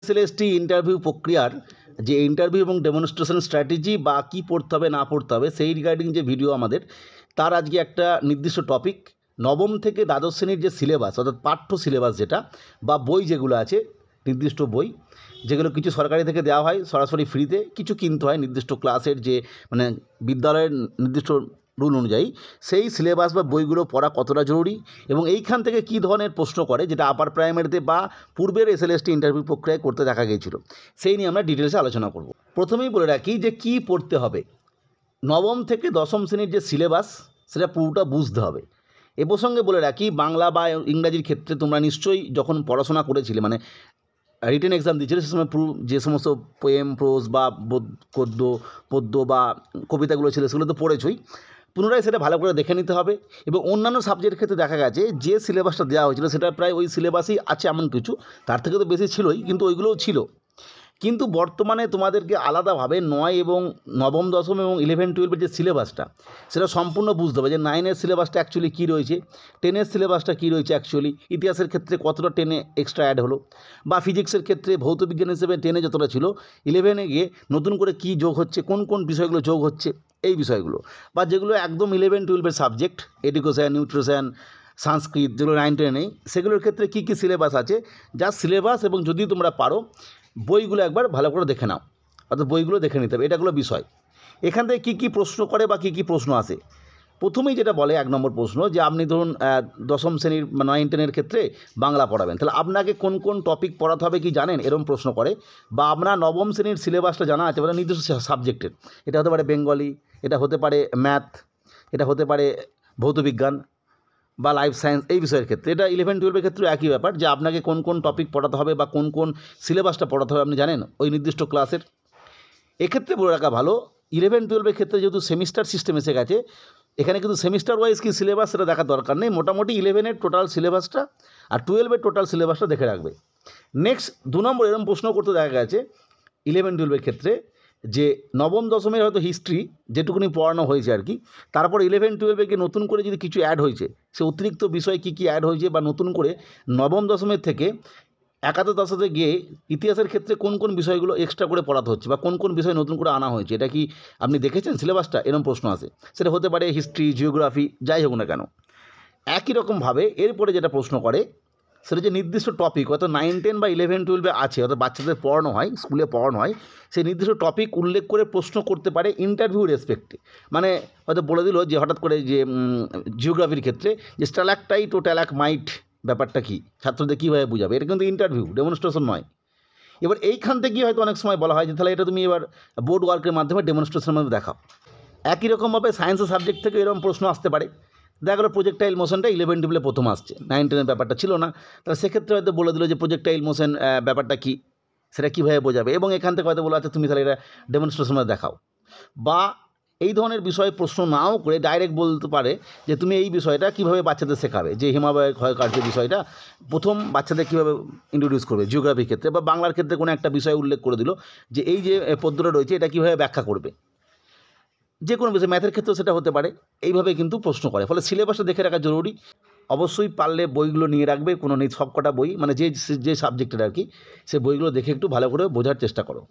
SLST interview প্রক্রিয়ার যে interview এবং ডেমনস্ট্রেশন স্ট্র্যাটেজি বা কী পড়তে হবে না পড়তে হবে সেই রিগার্ডিং যে ভিডিও আমাদের, তার আজকে একটা নির্দিষ্ট টপিক। নবম থেকে দ্বাদশ শ্রেণীর যে সিলেবাস, অর্থাৎ পাঠ্য সিলেবাস যেটা বা বই যেগুলো আছে, নির্দিষ্ট বই যেগুলো কিছু সরকারি থেকে দেওয়া হয় সরাসরি ফ্রিতে, কিছু কিনতে হয় নির্দিষ্ট ক্লাসের যে মানে বিদ্যালয়ের নির্দিষ্ট রুল অনুযায়ী, সেই সিলেবাস বা বইগুলো পড়া কতটা জরুরি এবং এইখান থেকে কী ধরনের প্রশ্ন করে, যেটা আপার প্রাইমারিতে বা পূর্বের এসএলএসটি ইন্টারভিউ প্রক্রিয়ায় করতে দেখা গিয়েছিল, সেই নিয়ে আমরা ডিটেলসে আলোচনা করব। প্রথমেই বলে রাখি যে কী পড়তে হবে। নবম থেকে দশম শ্রেণীর যে সিলেবাস, সেটা পুরোটা বুঝতে হবে। এ প্রসঙ্গে বলে রাখি, বাংলা বা ইংরাজির ক্ষেত্রে তোমরা নিশ্চয়ই যখন পড়াশোনা করেছিলে, মানে রিটেন এক্সাম দিয়েছিলে, সে সময় যে সমস্ত পোয়েম, প্রোজ বা পদ্য বা কবিতাগুলো ছিল সেগুলো তো পড়েছই। পুনরায় সেটা ভালো করে দেখে নিতে হবে। এবং অন্যান্য সাবজেক্টের ক্ষেত্রে দেখা গেছে যে সিলেবাসটা দেওয়া হয়েছিল সেটা প্রায় ওই সিলেবাসই আছে, এমন কিছু তার থেকে তো বেশি ছিলই, কিন্তু ওইগুলোও ছিল। কিন্তু বর্তমানে তোমাদেরকে আলাদাভাবে 9 এবং নবম দশম এবং 11-12 যে সিলেবাসটা, সেটা সম্পূর্ণ বুঝতে হবে যে 9-এর সিলেবাসটা অ্যাকচুয়ালি কী রয়েছে, 10-এর সিলেবাসটা কী রয়েছে অ্যাকচুয়ালি, ইতিহাসের ক্ষেত্রে কতটা 10-এ এক্সট্রা অ্যাড হলো, বা ফিজিক্সের ক্ষেত্রে ভৌতবিজ্ঞান হিসেবে 10-এ যতটা ছিল 11-এ গিয়ে নতুন করে কী যোগ হচ্ছে, কোন কোন বিষয়গুলো যোগ হচ্ছে, এই বিষয়গুলো। বা যেগুলো একদম 11-12-এর সাবজেক্ট, এডুকেশন, নিউট্রিশন, সংস্কৃত, যেগুলো 9-10 নেই, সেগুলোর ক্ষেত্রে কী কী সিলেবাস আছে, যা সিলেবাস এবং যদি তোমরা পারো বইগুলো একবার ভালো করে দেখে নাও, অর্থাৎ বইগুলো দেখে নিতে হবে, এটাগুলো বিষয়। এখান থেকে কী কী প্রশ্ন করে বা কী কী প্রশ্ন আসে, প্রথমেই যেটা বলে 1 নম্বর প্রশ্ন, যে আপনি ধরুন দশম শ্রেণীর 9-10-এর ক্ষেত্রে বাংলা পড়াবেন, তাহলে আপনাকে কোন কোন টপিক পড়াতে হবে কি জানেন, এরকম প্রশ্ন করে। বা আপনার নবম শ্রেণীর সিলেবাসটা জানা আছে, মানে নির্দিষ্ট সাবজেক্টের, এটা হতে পারে বেঙ্গলি, এটা হতে পারে ম্যাথ, এটা হতে পারে ভৌতবিজ্ঞান বা লাইফ সায়েন্স, এই বিষয়ের ক্ষেত্রে। এটা 11-12-এর ক্ষেত্রেও একই ব্যাপার, যে আপনাকে কোন কোন টপিক পড়াতে হবে বা কোন কোন সিলেবাসটা পড়াতে হবে আপনি জানেন ওই নির্দিষ্ট ক্লাসের। এক্ষেত্রে বলে রাখা ভালো, 11-12-এর ক্ষেত্রে যেহেতু সেমিস্টার সিস্টেম এসে গেছে, এখানে কিন্তু সেমিস্টার ওয়াইজ কী সিলেবাস সেটা দেখার দরকার নেই, মোটামুটি 11-এর টোটাল সিলেবাসটা আর 12-এর টোটাল সিলেবাসটা দেখে রাখবে। নেক্সট 2 নম্বর এরকম প্রশ্ন করতে দেখা গেছে 11-12-এর ক্ষেত্রে, যে নবম দশমের হয়তো হিস্ট্রি যেটুকুনি পড়ানো হয়েছে আর কি, তারপর 11-12-এ গিয়ে নতুন করে যদি কিছু অ্যাড হয়েছে, সে অতিরিক্ত বিষয় কী কী অ্যাড হয়েছে, বা নতুন করে নবম দশমের থেকে একাদশ দশমে গিয়ে ইতিহাসের ক্ষেত্রে কোন কোন বিষয়গুলো এক্সট্রা করে পড়াতে হচ্ছে বা কোন কোন বিষয় নতুন করে আনা হয়েছে, এটা কি আপনি দেখেছেন সিলেবাসটা, এরকম প্রশ্ন আসে। সেটা হতে পারে হিস্ট্রি, জিওগ্রাফি, যাই হোক না কেন। একই রকমভাবে এরপরে যেটা প্রশ্ন করে, সেটা যে নির্দিষ্ট টপিক, অর্থাৎ 9-10 বা 11-12-এ আছে, অর্থাৎ বাচ্চাদের পড়ানো হয়, স্কুলে পড়ানো হয়, সেই নির্দিষ্ট টপিক উল্লেখ করে প্রশ্ন করতে পারে ইন্টারভিউ রেসপেক্টে। মানে হয়তো বলে দিল যে হঠাৎ করে যে জিওগ্রাফির ক্ষেত্রে যে স্ট্যালাকটাইট ও ট্যালাকমাইট ব্যাপারটা কী, ছাত্রদের কীভাবে বোঝাবে, এটা কিন্তু ইন্টারভিউ, ডেমনস্ট্রেশন নয়। এবার এইখান থেকে হয়তো অনেক সময় বলা হয় যে তাহলে এটা তুমি এবার বোর্ড ওয়ার্কের মাধ্যমে ডেমনস্ট্রেশনের মধ্যে দেখাও। একই রকমভাবে সায়েন্সের সাবজেক্ট থেকে এরকম প্রশ্ন আসতে পারে। দেখা গেলো প্রজেক্টাইল মোশনটা 11-12-এ প্রথম আসছে, 9-10-এর ব্যাপারটা ছিল না, তাহলে সেক্ষেত্রে হয়তো বলে দিল যে প্রজেক্টাইল মোশন ব্যাপারটা কী, সেটা কীভাবে বোঝাবে, এবং এখান থেকে হয়তো বলা আছে তুমি তাহলে এটা ডেমনস্ট্রেশনে দেখাও। বা এই ধরনের বিষয়ে প্রশ্ন নাও করে ডাইরেক্ট বলতে পারে যে তুমি এই বিষয়টা কীভাবে বাচ্চাদের শেখাবে, যে হিমালয়ের ক্ষয়কার্য বিষয়টা প্রথম বাচ্চাদের কীভাবে ইন্ট্রোডিউস করবে জিওগ্রাফির ক্ষেত্রে, বা বাংলার ক্ষেত্রে কোনো একটা বিষয় উল্লেখ করে দিল যে এই যে পদ্যটা রয়েছে এটা কীভাবে ব্যাখ্যা করবে, যে কোনো বিষয়, ম্যাথের ক্ষেত্রেও সেটা হতে পারে। এইভাবে কিন্তু প্রশ্ন করে, ফলে সিলেবাসটা দেখে রাখা জরুরি। অবশ্যই পারলে বইগুলো নিয়ে রাখবে, কোনো নেই, সব কটা বই, মানে যে যে সাবজেক্টের আর কি, সে বইগুলো দেখে একটু ভালো করে বোঝার চেষ্টা করো।